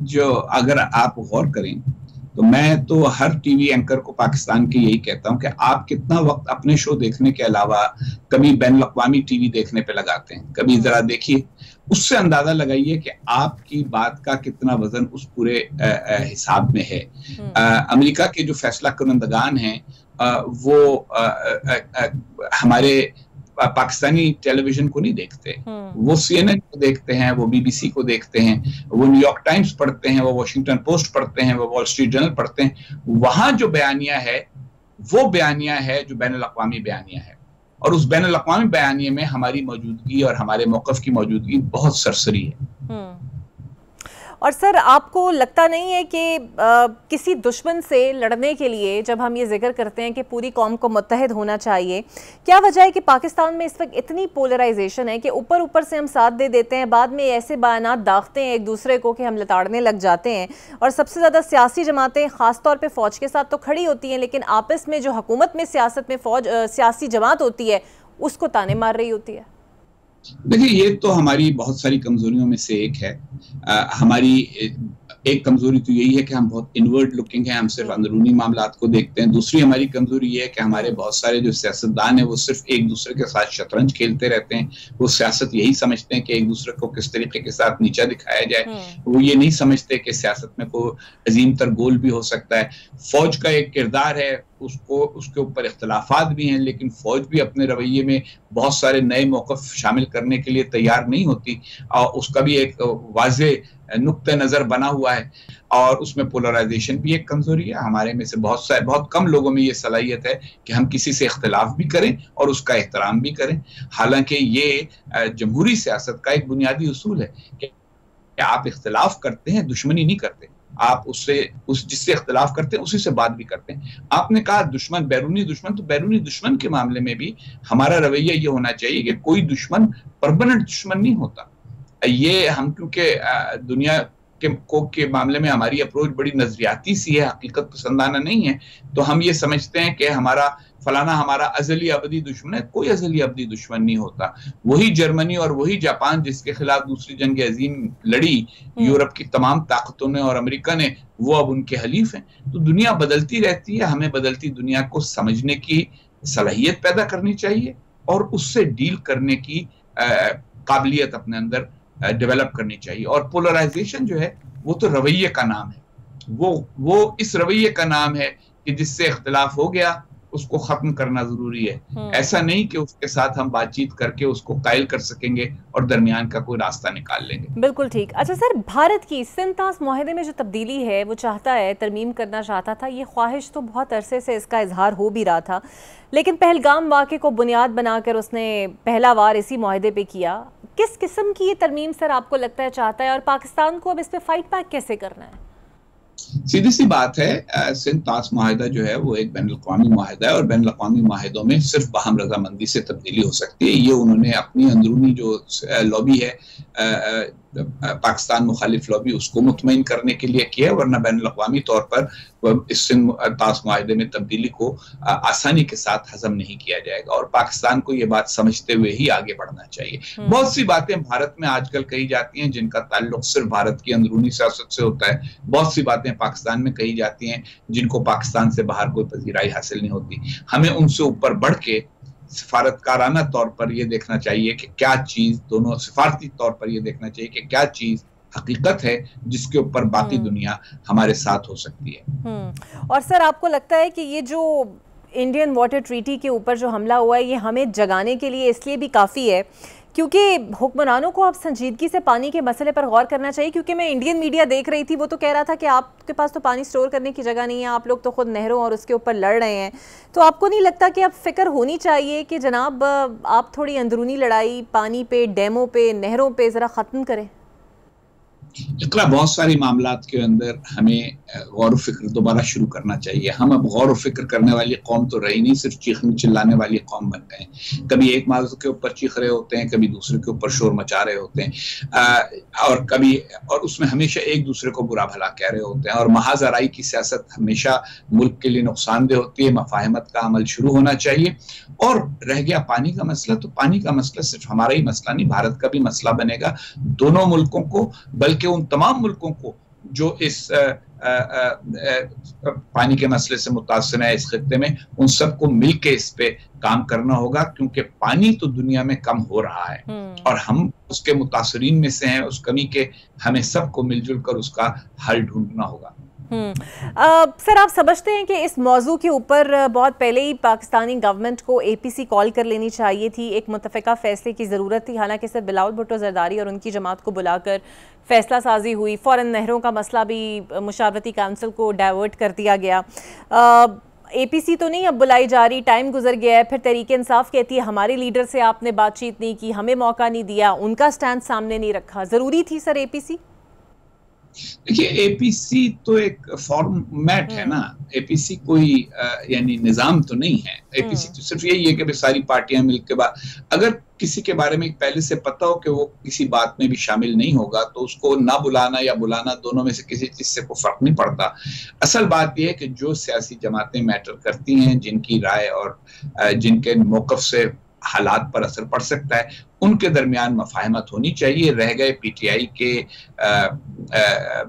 जो अगर आप गौर करें तो मैं तो हर टीवी एंकर को पाकिस्तान के यही कहता हूं कि आप कितना वक्त अपने शो देखने के अलावा कभी बैन अवी टीवी देखने पे लगाते हैं, कभी जरा देखिए, उससे अंदाजा लगाइए कि आपकी बात का कितना वजन उस पूरे हिसाब में है। अमेरिका के जो फैसला कुनंदगान हैं वो हमारे पाकिस्तानी टेलीविजन को नहीं देखते, वो CNN को देखते हैं, वो BBC को देखते हैं, वो न्यूयॉर्क टाइम्स पढ़ते हैं, वो वॉशिंगटन पोस्ट पढ़ते हैं, वो वॉल स्ट्रीट जर्नल पढ़ते हैं। वहां जो बयानिया है वो बयानिया है जो बैनुल अक़वामी बयानिया है, और उस बैनुल अक़वामी बयानिए में हमारी मौजूदगी और हमारे मौक़िफ़ की मौजूदगी बहुत सरसरी है। और सर, आपको लगता नहीं है कि किसी दुश्मन से लड़ने के लिए जब हम ये जिक्र करते हैं कि पूरी कौम को मुत्तहिद होना चाहिए, क्या वजह है कि पाकिस्तान में इस वक्त इतनी पोलराइजेशन है कि ऊपर ऊपर से हम साथ दे देते हैं, बाद में ऐसे बयानात दागते हैं एक दूसरे को कि हम लताड़ने लग जाते हैं, और सबसे ज़्यादा सियासी जमातें ख़ासतौर पर फ़ौज के साथ तो खड़ी होती हैं, लेकिन आपस में जो हुकूमत में सियासत में फ़ौज सियासी जमात होती है उसको ताने मार रही होती है। देखिए, ये तो हमारी बहुत सारी कमजोरियों में से एक है। हमारी एक कमजोरी तो यही है कि हम बहुत इनवर्ड लुकिंग हैं, हम सिर्फ अंदरूनी मामलात को देखते हैं। दूसरी हमारी कमजोरी ये है कि हमारे बहुत सारे जो सियासतदान हैं वो सिर्फ एक दूसरे के साथ शतरंज खेलते रहते हैं। वो सियासत यही समझते हैं कि एक दूसरे को किस तरीके के साथ नीचा दिखाया जाए, वो ये नहीं समझते कि सियासत में कोई अजीम तर गोल भी हो सकता है। फौज का एक किरदार है, उसके ऊपर इख्तलाफात भी हैं, लेकिन फौज भी अपने रवैये में बहुत सारे नए मौक़िफ़ शामिल करने के लिए तैयार नहीं होती, और उसका भी एक वाज़े नुक्ते नज़र बना हुआ है, और उसमें पोलराइजेशन भी एक कमजोरी है। हमारे में से बहुत कम लोगों में ये सलाहियत है कि हम किसी से इख्तलाफ भी करें और उसका एहतराम भी करें। हालांकि ये जमहूरी सियासत का एक बुनियादी उसूल है कि आप इख्तलाफ करते हैं, दुश्मनी नहीं करते। आप जिससे इख्तलाफ करते हैं उसी से बात भी करते हैं। आपने कहा दुश्मन, बैरूनी दुश्मन, तो बैरूनी दुश्मन के मामले में भी हमारा रवैया ये होना चाहिए कि कोई दुश्मन परमानेंट दुश्मन नहीं होता। ये हम क्योंकि दुनिया के मामले में हमारी अप्रोच बड़ी नजरियाती सी है, हकीकत पसंदाना नहीं है, तो हम ये समझते हैं कि फलाना हमारा अजली अबदी दुश्मन है। कोई अजली अबदी दुश्मन नहीं होता। वही जर्मनी और वही जापान जिसके खिलाफ दूसरी जंग अजीम लड़ी यूरोप की तमाम ताकतों ने और अमेरिका ने, वो अब उनके हलीफ हैं। तो दुनिया बदलती रहती है, हमें बदलती दुनिया को समझने की सलाहियत पैदा करनी चाहिए और उससे डील करने की काबिलियत अपने अंदर डेवलप करनी चाहिए। और पोलराइजेशन जो है वो तो रवैये का नाम है, वो इस रवैये का नाम है कि जिससे इख्तिलाफ हो गया उसको खत्म करना जरूरी है। ऐसा नहीं कि उसके साथ हम बातचीत करके उसको कायल कर सकेंगे और दरमियान का कोई रास्ता निकाल लेंगे। बिल्कुल ठीक। अच्छा सर, भारत की सिंध-तास मुआहदे में जो तब्दीली है वो चाहता है, तरमीम करना चाहता था, ये ख्वाहिश तो बहुत अरसे से इसका इजहार हो भी रहा था, लेकिन पहलगाम वाक़े को बुनियाद बनाकर उसने पहला वार इसी मुआहदे पे किया। किस किस्म की ये तरमीम सर आपको लगता है चाहता है, और पाकिस्तान को अब इस पे फाइट बैक कैसे करना है? सीधी सी बात है, सिंध-तास मुआहिदा जो है वो एक बैनुल-अक़वामी मुआहिदा है और बैनुल-अक़वामी मुआहिदों में सिर्फ बाहम रजामंदी से तब्दीली हो सकती है। ये उन्होंने अपनी अंदरूनी जो लॉबी है, पाकिस्तान मुखालिफ लॉबी, उसको मुतमईन करने के लिए किया, वरना बैनुल-अक़वामी तौर पर इस सिंध-तास मुआहिदे में तब्दीली को आसानी के साथ हजम नहीं किया जाएगा, और पाकिस्तान को ये बात समझते हुए ही आगे बढ़ना चाहिए। बहुत सी बातें भारत में आजकल कही जाती हैं जिनका ताल्लुक सिर्फ भारत की अंदरूनी सियासत से होता है, बहुत सी बातें पाकिस्तान में कही जाती हैं जिनको पाकिस्तान से बाहर कोई पजीराई हासिल नहीं होती। हमें उनसे ऊपर बढ़ के सिफारतकाराना तौर पर यह देखना चाहिए कि क्या चीज, दोनों सिफारती तौर पर यह देखना चाहिए कि क्या चीज हकीकत है जिसके ऊपर बाकी दुनिया हमारे साथ हो सकती है। और सर, आपको लगता है कि ये जो इंडियन वाटर ट्रीटी के ऊपर जो हमला हुआ है ये हमें जगाने के लिए इसलिए भी काफ़ी है क्योंकि हुक्मरानों को अब संजीदगी से पानी के मसले पर गौर करना चाहिए? क्योंकि मैं इंडियन मीडिया देख रही थी, वो तो कह रहा था कि आपके पास तो पानी स्टोर करने की जगह नहीं है, आप लोग तो खुद नहरों और उसके ऊपर लड़ रहे हैं। तो आपको नहीं लगता कि अब फिक्र होनी चाहिए कि जनाब आप थोड़ी अंदरूनी लड़ाई पानी पे, डैमों पे, नहरों पे ज़रा ख़त्म करें? इतना बहुत सारी मामलात के अंदर हमें गौर व फिक्र दोबारा शुरू करना चाहिए। हम अब गौर व फिक्र करने वाली कौम तो रही नहीं, सिर्फ चीखने चिल्लाने वाली कौम बन गए। कभी एक मौजू के ऊपर चीख रहे होते हैं, कभी दूसरे के ऊपर शोर मचा रहे होते हैं, और उसमें हमेशा एक दूसरे को बुरा भला कह रहे होते हैं, और महाज आराई की सियासत हमेशा मुल्क के लिए नुकसानदेह होती है। मफाहमत का अमल शुरू होना चाहिए। और रह गया पानी का मसला, तो पानी का मसला सिर्फ हमारा ही मसला नहीं, भारत का भी मसला बनेगा। दोनों मुल्कों को, बल्कि उन तमाम मुल्कों को जो इस पानी के मसले से मुतासिर है इस खित्ते में, उन सबको मिलके इस पे काम करना होगा, क्योंकि पानी तो दुनिया में कम हो रहा है और हम उसके मुतासरीन में से हैं उस कमी के। हमें सबको मिलजुल कर उसका हल ढूंढना होगा। सर, आप समझते हैं कि इस मौजू के ऊपर बहुत पहले ही पाकिस्तानी गवर्नमेंट को एपीसी कॉल कर लेनी चाहिए थी, एक मुतफ़िका फैसले की ज़रूरत थी? हालांकि सर बिलावल भुट्टो ज़रदारी और उनकी जमात को बुलाकर फैसला साजी हुई, फ़ौरन नहरों का मसला भी मुशावरती काउंसिल को डाइवर्ट कर दिया गया। एपीसी तो नहीं अब बुलाई जा रही, टाइम गुजर गया है। फिर तहरीक इंसाफ कहती है हमारे लीडर से आपने बातचीत नहीं की, हमें मौका नहीं दिया, उनका स्टैंड सामने नहीं रखा। ज़रूरी थी सर एपीसी? देखिए, एपीसी तो एक फॉर्मेट है ना, एपीसी कोई यानी निजाम तो नहीं है। एपीसी तो सिर्फ यही है कि सारी पार्टियां मिलकर अगर किसी के बारे में पहले से पता हो कि वो किसी बात में भी शामिल नहीं होगा तो उसको ना बुलाना या बुलाना, दोनों में से किसी चीज से कोई फर्क नहीं पड़ता। असल बात यह है कि जो सियासी जमातें मैटर करती हैं, जिनकी राय और जिनके मौकफ से हालात पर असर पड़ सकता है, उनके दरमियान मफाहमत होनी चाहिए। रह गए पीटीआई के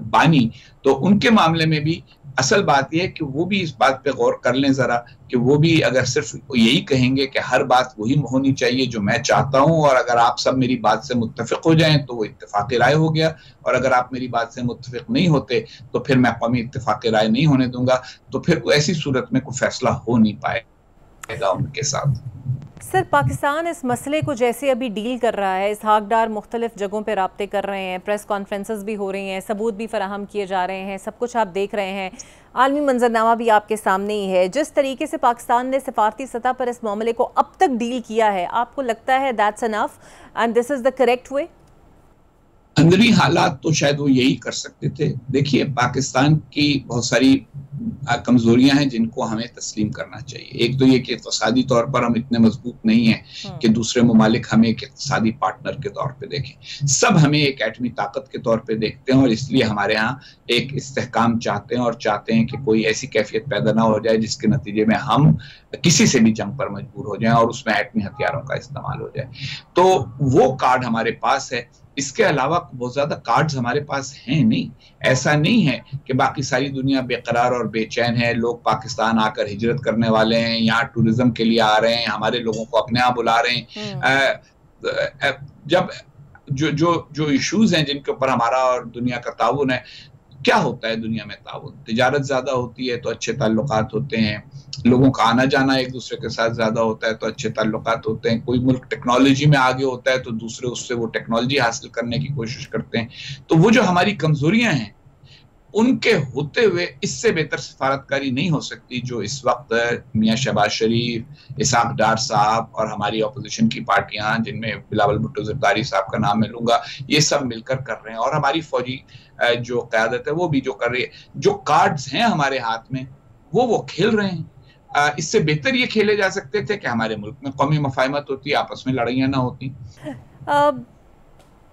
बानी, तो उनके मामले में भी असल बात यह है कि वो भी इस बात पे गौर कर लें जरा, कि वो भी अगर सिर्फ यही कहेंगे कि हर बात वही होनी चाहिए जो मैं चाहता हूं, और अगर आप सब मेरी बात से मुत्तफिक हो जाएं तो वो इत्तेफाक़ी राय हो गया, और अगर आप मेरी बात से मुत्तफिक नहीं होते तो फिर मैं कौमी इत्तेफाक़ी राय नहीं होने दूंगा, तो फिर ऐसी सूरत में कोई फैसला हो नहीं पाएगा उनके साथ। सर, पाकिस्तान इस मसले को जैसे अभी डील कर रहा है, इसहाक डार मुख्तलिफ जगहों पे राब्ते कर रहे हैं, प्रेस कॉन्फ्रेंसेस भी हो रही हैं, सबूत भी फराहम किए जा रहे हैं, सब कुछ आप देख रहे हैं, आलमी मंजरनामा भी आपके सामने ही है। जिस तरीके से पाकिस्तान ने सिफारती सतह पर इस मामले को अब तक डील किया है, आपको लगता है that's enough and this is the correct way? अंदरी हालात तो शायद वो यही कर सकते थे। देखिए, पाकिस्तान की बहुत सारी कमजोरियां हैं जिनको हमें तस्लीम करना चाहिए। एक तो ये कि इक़्तिसादी तौर पर हम इतने मजबूत नहीं हैं कि दूसरे ममालिक हमें एक इक़्तिसादी पार्टनर के तौर पे देखें। सब हमें एक एटमी ताकत के तौर पे देखते हैं, और इसलिए हमारे यहाँ एक इस्तेहकाम चाहते हैं, और चाहते हैं कि कोई ऐसी कैफियत पैदा ना हो जाए जिसके नतीजे में हम किसी से भी जंग पर मजबूर हो जाएं और उसमें एटमी हथियारों का इस्तेमाल हो जाए। तो वो कार्ड हमारे पास है। इसके अलावा बहुत ज्यादा कार्ड्स हमारे पास हैं नहीं। ऐसा नहीं है कि बाकी सारी दुनिया बेकरार और बेचैन है, लोग पाकिस्तान आकर हिजरत करने वाले हैं, यहाँ टूरिज्म के लिए आ रहे हैं, हमारे लोगों को अपने यहाँ बुला रहे हैं। जब जो इश्यूज हैं जिनके ऊपर हमारा और दुनिया का ताउन है, क्या होता है दुनिया में ताउन? तिजारत ज्यादा होती है तो अच्छे ताल्लुकात होते हैं, लोगों का आना जाना एक दूसरे के साथ ज्यादा होता है तो अच्छे ताल्लुकात होते हैं, कोई मुल्क टेक्नोलॉजी में आगे होता है तो दूसरे उससे वो टेक्नोलॉजी हासिल करने की कोशिश करते हैं। तो वो जो हमारी कमजोरियां हैं, उनके होते हुए इससे बेहतर सिफारतकारी नहीं हो सकती जो इस वक्त मियां शहबाज शरीफ, इसहाक डार साहब और हमारी अपोजिशन की पार्टियां, जिनमें बिलावल भुट्टो ज़रदारी साहब का नाम मैं लूंगा, ये सब मिलकर कर रहे हैं, और हमारी फौजी जो क़यादत है वो भी जो कर रही है। जो कार्ड्स हैं हमारे हाथ में वो खेल रहे हैं। इससे बेहतर ये खेले जा सकते थे कि हमारे मुल्क में कौमी मफाहमत होती, आपस में लड़ाइयाँ ना होती।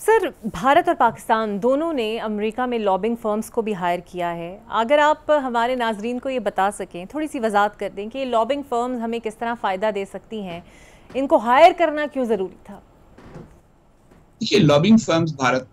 सर, भारत और पाकिस्तान दोनों ने अमेरिका में लॉबिंग फर्म्स को भी हायर किया है। अगर आप हमारे नाजरीन को ये बता सकें, थोड़ी सी वजाहत कर दें कि ये लॉबिंग फर्म्स हमें किस तरह फ़ायदा दे सकती हैं, इनको हायर करना क्यों ज़रूरी था? देखिए, लॉबिंग फर्म्स भारत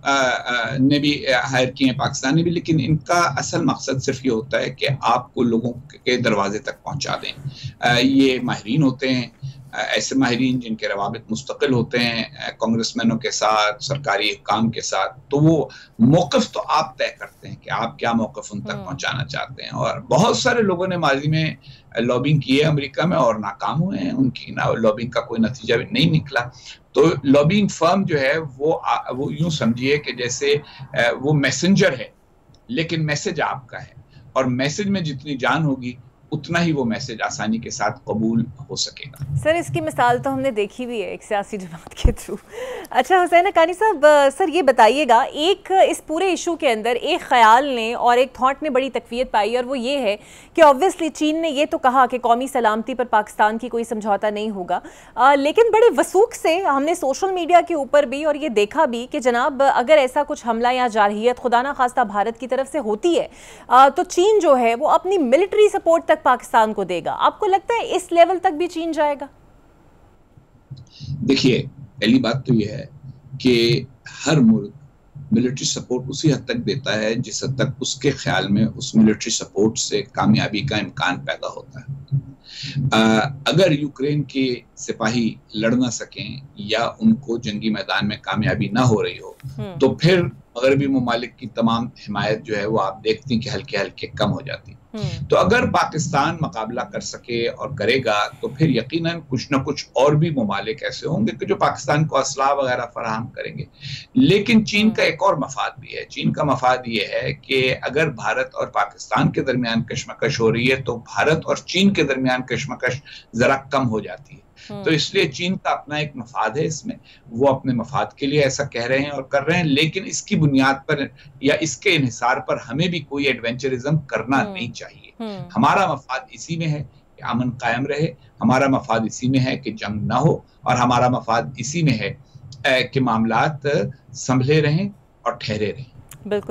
ने भी हायर किए हैं, पाकिस्तान ने भी, लेकिन इनका असल मकसद सिर्फ ये होता है कि आपको लोगों के दरवाजे तक पहुंचा दें। ये माहिरीन होते हैं, ऐसे माहिरीन जिनके रवाबित मुस्तकिल होते हैं कांग्रेसमैनों के साथ, सरकारी काम के साथ, तो वो मौक़िफ़ तो आप तय करते हैं कि आप क्या मौक़िफ़ उन तक पहुंचाना चाहते हैं। और बहुत सारे लोगों ने माजी में लॉबिंग की है अमेरिका में और नाकाम हुए हैं, उनकी लॉबिंग का कोई नतीजा भी नहीं निकला। तो लॉबिंग फर्म जो है वो यूं समझिए कि जैसे वो मैसेंजर है, लेकिन मैसेज आपका है, और मैसेज में जितनी जान होगी उतना ही वो मैसेज आसानी के साथ कबूल हो सकेगा। सर, इसकी मिसाल तो हमने देखी भी है एक सियासी जमात के थ्रू। अच्छा हुसैन हक्कानी साहब, सर ये बताइएगा, एक इस पूरे इशू के अंदर एक ख्याल ने और एक थॉट ने बड़ी तकवीत पाई, और वो ये है कि ऑब्वियसली चीन ने ये तो कहा कि कौमी सलामती पर पाकिस्तान की कोई समझौता नहीं होगा, लेकिन बड़े वसूख से हमने सोशल मीडिया के ऊपर भी और ये देखा भी कि जनाब अगर ऐसा कुछ हमला या जारहियत खुदा ना खास्ता भारत की तरफ से होती है तो चीन जो है वो अपनी मिलिट्री सपोर्ट तक पाकिस्तान को देगा। आपको लगता है इस लेवल तक भी चीन जाएगा? देखिए, पहली बात तो यह है कि हर मुल्क मिलिट्री सपोर्ट उसी हद तक देता है जिस हद तक उसके ख्याल में उस मिलिट्री सपोर्ट से कामयाबी का इम्कान पैदा होता है। अगर यूक्रेन के सिपाही लड़ ना सकें या उनको जंगी मैदान में कामयाबी ना हो रही हो, तो फिर मगरबी ममालिक की तमाम हिमायत जो है वो आप देखती कि हल्के हल्के कम हो जाती। तो अगर पाकिस्तान मुकाबला कर सके और करेगा तो फिर यकीनन कुछ ना कुछ और भी ममालिक ऐसे होंगे कि जो पाकिस्तान को असलाह वगैरह फराहम करेंगे। लेकिन चीन का एक और मफाद भी है। चीन का मफाद ये है कि अगर भारत और पाकिस्तान के दरमियान कशमकश हो रही है तो भारत और चीन के दरमियान कशमकश जरा कम हो जाती है। तो इसलिए चीन का अपना एक मफाद है इसमें, वो अपने मफाद के लिए ऐसा कह रहे हैं और कर रहे हैं, लेकिन इसकी बुनियाद पर या इसके इन्हिसार पर हमें भी कोई एडवेंचरिज्म करना नहीं चाहिए। हमारा मफाद इसी में है कि अमन कायम रहे, हमारा मफाद इसी में है कि जंग ना हो, और हमारा मफाद इसी में है कि मामलात संभले रहें और ठहरे रहें। बिल्कुल।